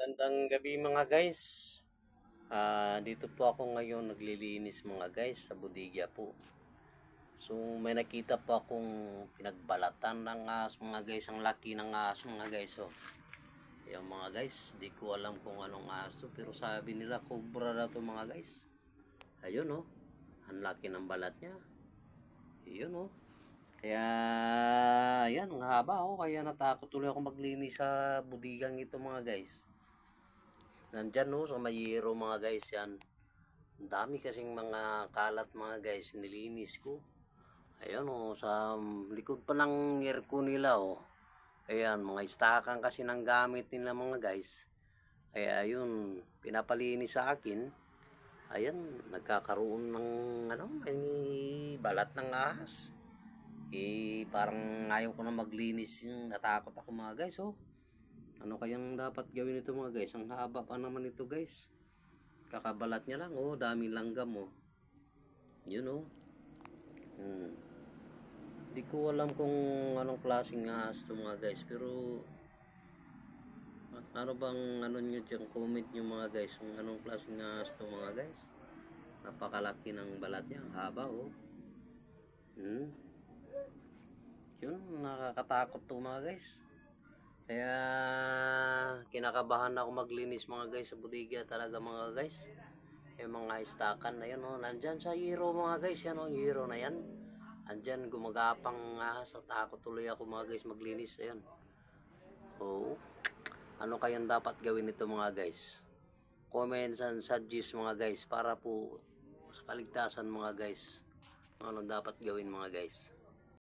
Magandang gabi mga guys. Dito po ako ngayon naglilinis mga guys sa bodega po. So may nakita po akong pinagbalatan ng ahas mga guys. Ang laki ng ahas mga guys. Oh. Yung mga guys, di ko alam kung anong ahas to. Pero sabi nila cobra na to mga guys. Ayun oh. Ang laki ng balat niya. Ayun oh. Kaya ayan, ang haba oh. Kaya natakot tuloy ako maglinis sa budigang ito mga guys. Nandyan no, sa Mayero mga guys yan. Ang dami kasing mga kalat mga guys, nilinis ko. Ayan o, sa likod pa ng airco nila o. Ayan, mga istakan kasi ng gamit nila mga guys. Kaya yun, pinapalinis sa akin. Ayan, nagkakaroon ng may balat ng ahas. Parang ayaw ko na maglinis yung natakot ako mga guys oh. Ano kayang dapat gawin ito mga guys? Ang haba pa naman ito guys. Kakabalat niya lang oh, dami langgam oh. Yun oh. Di ko alam kung anong klaseng ahas ito mga guys. Pero ano bang ano nyo dyan? Comment nyo mga guys kung anong klaseng ahas ito mga guys. Napakalaki ng balat niya. Haba oh. Yun, nakakatakot to mga guys. Kaya kinakabahan ako maglinis mga guys sa bodega talaga mga guys. Yung mga istakan na yun oh, nandyan sa hero mga guys, yan oh, hero na yan. Andyan gumagapang sa takot tuloy ako mga guys maglinis, ayan. Oh, ano kayang dapat gawin nito mga guys? Comments and suggest mga guys para po sa kaligtasan mga guys. Ano dapat gawin mga guys?